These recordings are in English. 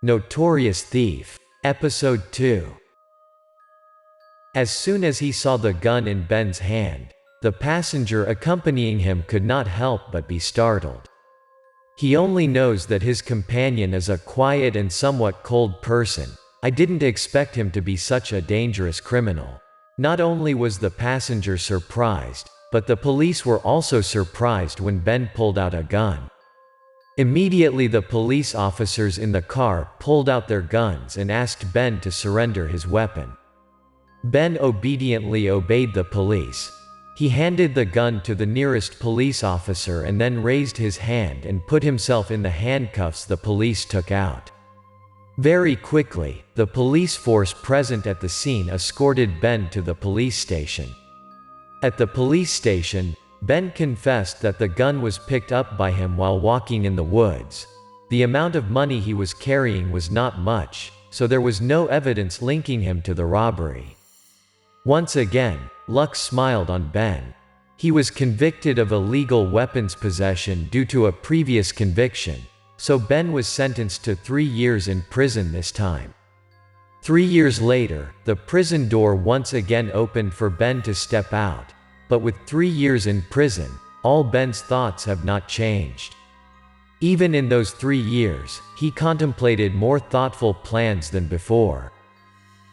Notorious Thief. Episode 2. As soon as he saw the gun in Ben's hand, the passenger accompanying him could not help but be startled. He only knows that his companion is a quiet and somewhat cold person. I didn't expect him to be such a dangerous criminal. Not only was the passenger surprised, but the police were also surprised when Ben pulled out a gun. Immediately the police officers in the car pulled out their guns and asked Ben to surrender his weapon. Ben obediently obeyed the police. He handed the gun to the nearest police officer and then raised his hand and put himself in the handcuffs the police took out. Very quickly, the police force present at the scene escorted Ben to the police station. At the police station, Ben confessed that the gun was picked up by him while walking in the woods. The amount of money he was carrying was not much, so there was no evidence linking him to the robbery. Once again, luck smiled on Ben. He was convicted of illegal weapons possession due to a previous conviction, so Ben was sentenced to 3 years in prison this time. 3 years later, the prison door once again opened for Ben to step out. But with 3 years in prison, all Ben's thoughts have not changed. Even in those 3 years, he contemplated more thoughtful plans than before.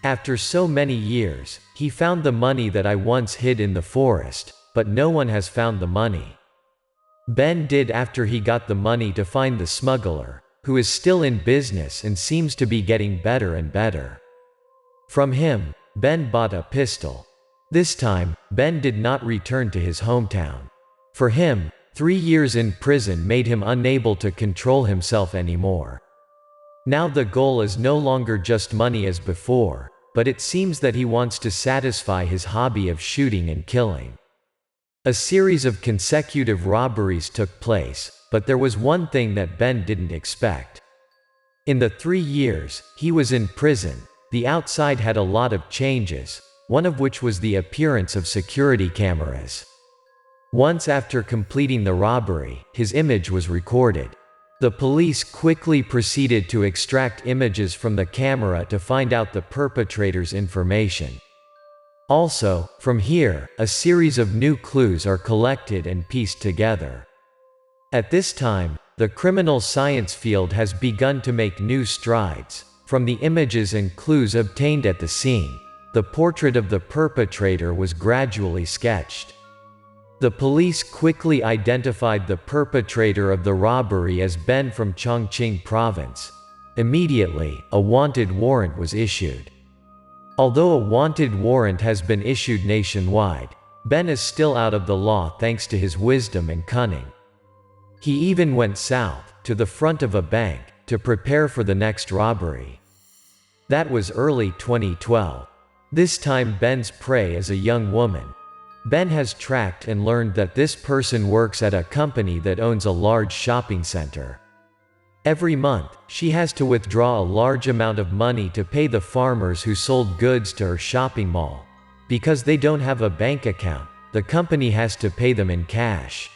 After so many years, he found the money that I once hid in the forest, but no one has found the money. Ben did after he got the money to find the smuggler, who is still in business and seems to be getting better and better. From him, Ben bought a pistol. This time, Ben did not return to his hometown. For him, 3 years in prison made him unable to control himself anymore. Now the goal is no longer just money as before, but it seems that he wants to satisfy his hobby of shooting and killing. A series of consecutive robberies took place, but there was one thing that Ben didn't expect. In the 3 years he was in prison, the outside had a lot of changes, one of which was the appearance of security cameras. Once after completing the robbery, his image was recorded. The police quickly proceeded to extract images from the camera to find out the perpetrator's information. Also, from here, a series of new clues are collected and pieced together. At this time, the criminal science field has begun to make new strides. From the images and clues obtained at the scene, the portrait of the perpetrator was gradually sketched. The police quickly identified the perpetrator of the robbery as Ben from Chongqing province. Immediately, a wanted warrant was issued. Although a wanted warrant has been issued nationwide, Ben is still out of the law thanks to his wisdom and cunning. He even went south, to the front of a bank, to prepare for the next robbery. That was early 2012. This time Ben's prey is a young woman. Ben has tracked and learned that this person works at a company that owns a large shopping center. Every month, she has to withdraw a large amount of money to pay the farmers who sold goods to her shopping mall. Because they don't have a bank account, the company has to pay them in cash.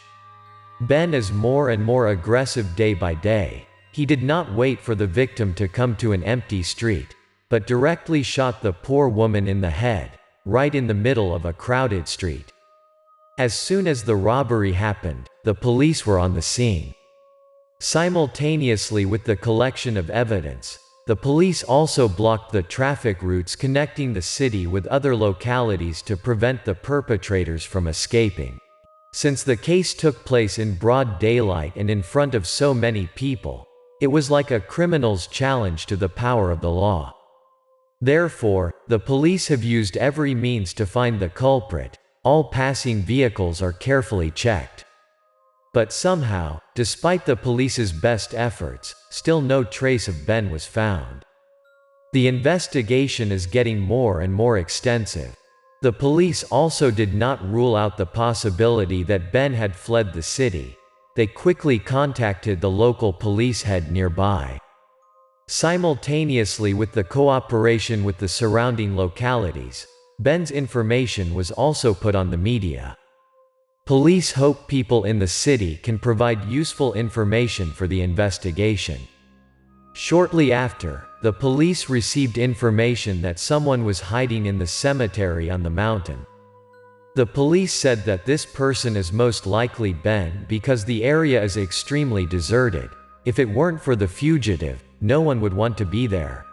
Ben is more and more aggressive day by day. He did not wait for the victim to come to an empty street, but directly shot the poor woman in the head, right in the middle of a crowded street. As soon as the robbery happened, the police were on the scene. Simultaneously with the collection of evidence, the police also blocked the traffic routes connecting the city with other localities to prevent the perpetrators from escaping. Since the case took place in broad daylight and in front of so many people, it was like a criminal's challenge to the power of the law. Therefore, the police have used every means to find the culprit. All passing vehicles are carefully checked. But somehow, despite the police's best efforts, still no trace of Ben was found. The investigation is getting more and more extensive. The police also did not rule out the possibility that Ben had fled the city. They quickly contacted the local police head nearby. Simultaneously with the cooperation with the surrounding localities, Ben's information was also put on the media. Police hope people in the city can provide useful information for the investigation. Shortly after, the police received information that someone was hiding in the cemetery on the mountain. The police said that this person is most likely Ben because the area is extremely deserted. If it weren't for the fugitive, no one would want to be there.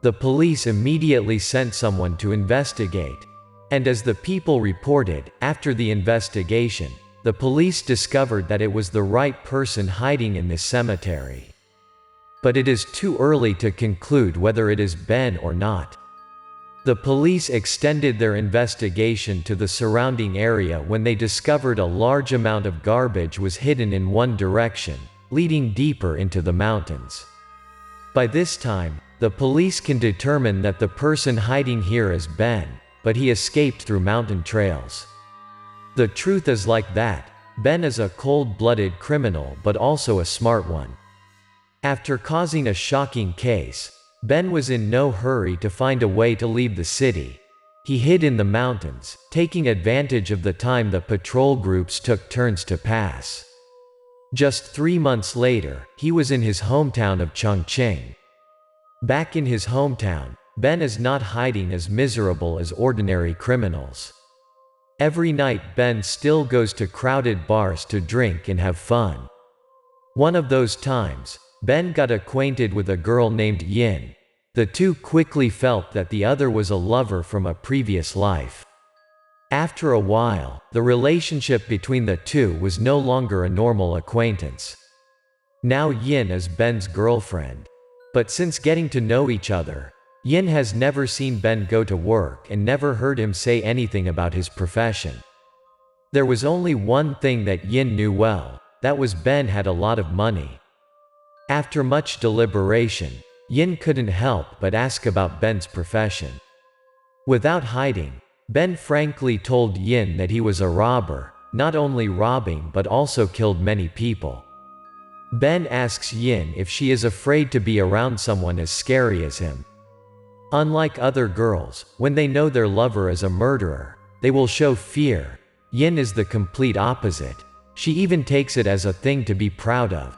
The police immediately sent someone to investigate. And as the people reported, after the investigation, the police discovered that it was the right person hiding in this cemetery. But it is too early to conclude whether it is Ben or not. The police extended their investigation to the surrounding area when they discovered a large amount of garbage was hidden in one direction, leading deeper into the mountains. By this time, the police can determine that the person hiding here is Ben, but he escaped through mountain trails. The truth is like that, Ben is a cold-blooded criminal but also a smart one. After causing a shocking case, Ben was in no hurry to find a way to leave the city. He hid in the mountains, taking advantage of the time the patrol groups took turns to pass. Just 3 months later, he was in his hometown of Chongqing. Back in his hometown, Ben is not hiding as miserable as ordinary criminals. Every night Ben still goes to crowded bars to drink and have fun. One of those times, Ben got acquainted with a girl named Yin. The two quickly felt that the other was a lover from a previous life. After a while, the relationship between the two was no longer a normal acquaintance. Now Yin is Ben's girlfriend. But since getting to know each other, Yin has never seen Ben go to work and never heard him say anything about his profession. There was only one thing that Yin knew well, that was Ben had a lot of money. After much deliberation, Yin couldn't help but ask about Ben's profession. Without hiding, Ben frankly told Yin that he was a robber, not only robbing but also killed many people. Ben asks Yin if she is afraid to be around someone as scary as him. Unlike other girls, when they know their lover is a murderer, they will show fear. Yin is the complete opposite. She even takes it as a thing to be proud of.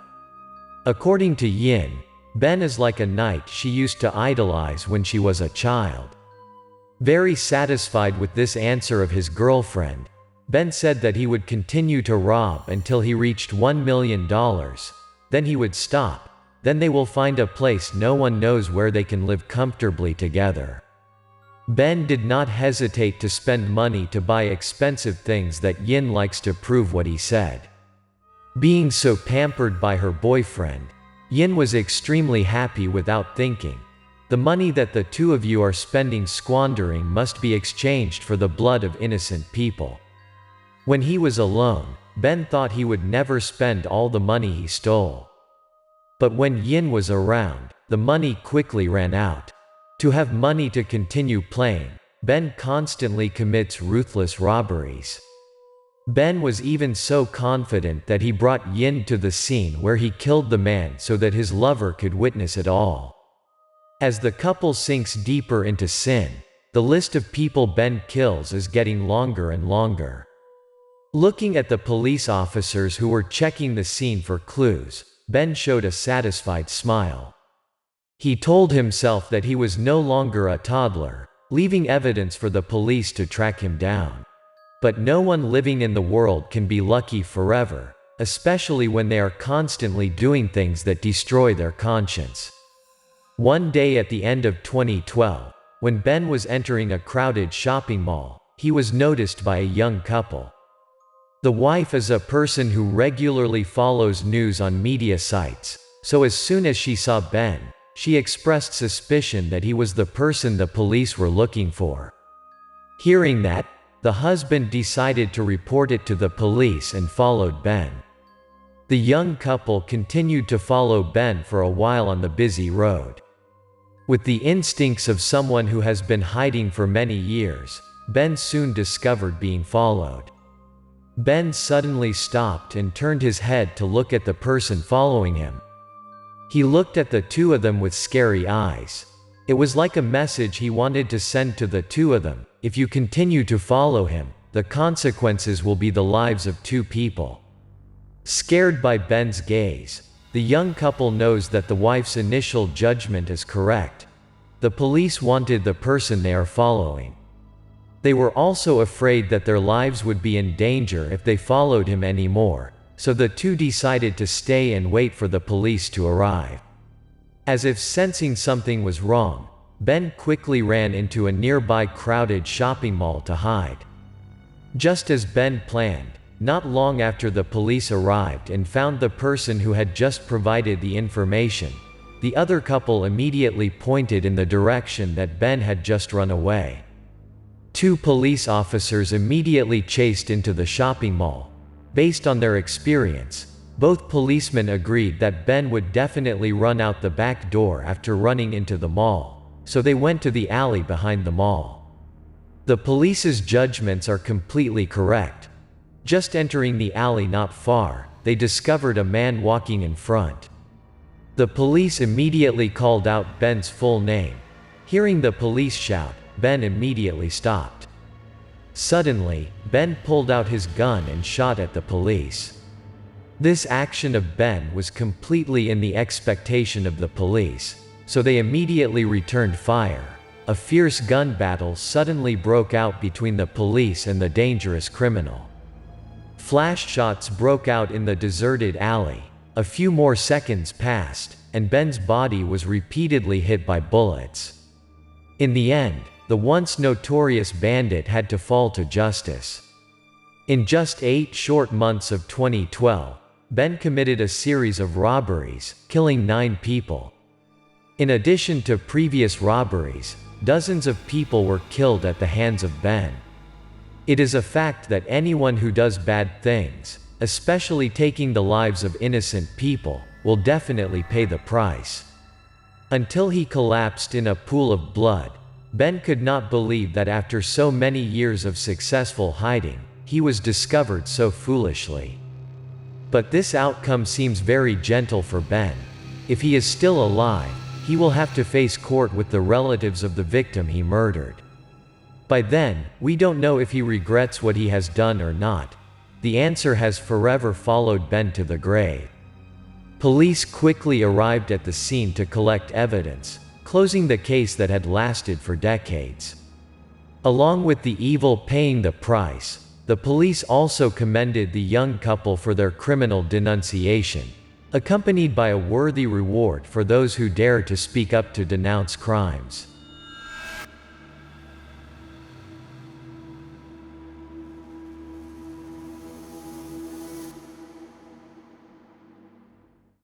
According to Yin, Ben is like a knight she used to idolize when she was a child. Very satisfied with this answer of his girlfriend, Ben said that he would continue to rob until he reached $1 million. Then he would stop. Then they will find a place no one knows where they can live comfortably together. Ben did not hesitate to spend money to buy expensive things that Yin likes to prove what he said. Being so pampered by her boyfriend, Yin was extremely happy without thinking. The money that the two of you are squandering must be exchanged for the blood of innocent people. When he was alone, Ben thought he would never spend all the money he stole. But when Yin was around, the money quickly ran out. To have money to continue playing, Ben constantly commits ruthless robberies. Ben was even so confident that he brought Yin to the scene where he killed the man so that his lover could witness it all. As the couple sinks deeper into sin, the list of people Ben kills is getting longer and longer. Looking at the police officers who were checking the scene for clues, Ben showed a satisfied smile. He told himself that he was no longer a toddler, leaving evidence for the police to track him down. But no one living in the world can be lucky forever, especially when they are constantly doing things that destroy their conscience. One day at the end of 2012, when Ben was entering a crowded shopping mall, he was noticed by a young couple. The wife is a person who regularly follows news on media sites, so as soon as she saw Ben, she expressed suspicion that he was the person the police were looking for. Hearing that, the husband decided to report it to the police and followed Ben. The young couple continued to follow Ben for a while on the busy road. With the instincts of someone who has been hiding for many years, Ben soon discovered being followed. Ben suddenly stopped and turned his head to look at the person following him. He looked at the two of them with scary eyes. It was like a message he wanted to send to the two of them: if you continue to follow him, the consequences will be the lives of two people. Scared by Ben's gaze, The young couple knows that the wife's initial judgment is correct. The police wanted the person they are following. They were also afraid that their lives would be in danger if they followed him anymore, so the two decided to stay and wait for the police to arrive. As if sensing something was wrong, Ben quickly ran into a nearby crowded shopping mall to hide. Just as Ben planned, not long after the police arrived and found the person who had just provided the information, the other couple immediately pointed in the direction that Ben had just run away. Two police officers immediately chased into the shopping mall. Based on their experience, both policemen agreed that Ben would definitely run out the back door after running into the mall, so they went to the alley behind the mall. The police's judgments are completely correct. Just entering the alley not far, they discovered a man walking in front. The police immediately called out Ben's full name. Hearing the police shout, Ben immediately stopped. Suddenly, Ben pulled out his gun and shot at the police. This action of Ben was completely in the expectation of the police, so they immediately returned fire. A fierce gun battle suddenly broke out between the police and the dangerous criminal. Flash shots broke out in the deserted alley. A few more seconds passed, and Ben's body was repeatedly hit by bullets. In the end, the once notorious bandit had to fall to justice. In just 8 short months of 2012, Ben committed a series of robberies, killing 9 people. In addition to previous robberies, dozens of people were killed at the hands of Ben. It is a fact that anyone who does bad things, especially taking the lives of innocent people, will definitely pay the price. Until he collapsed in a pool of blood, Ben could not believe that after so many years of successful hiding, he was discovered so foolishly. But this outcome seems very gentle for Ben. If he is still alive, he will have to face court with the relatives of the victim he murdered. By then, we don't know if he regrets what he has done or not. The answer has forever followed Ben to the grave. Police quickly arrived at the scene to collect evidence, closing the case that had lasted for decades. Along with the evil paying the price, the police also commended the young couple for their criminal denunciation, accompanied by a worthy reward for those who dare to speak up to denounce crimes.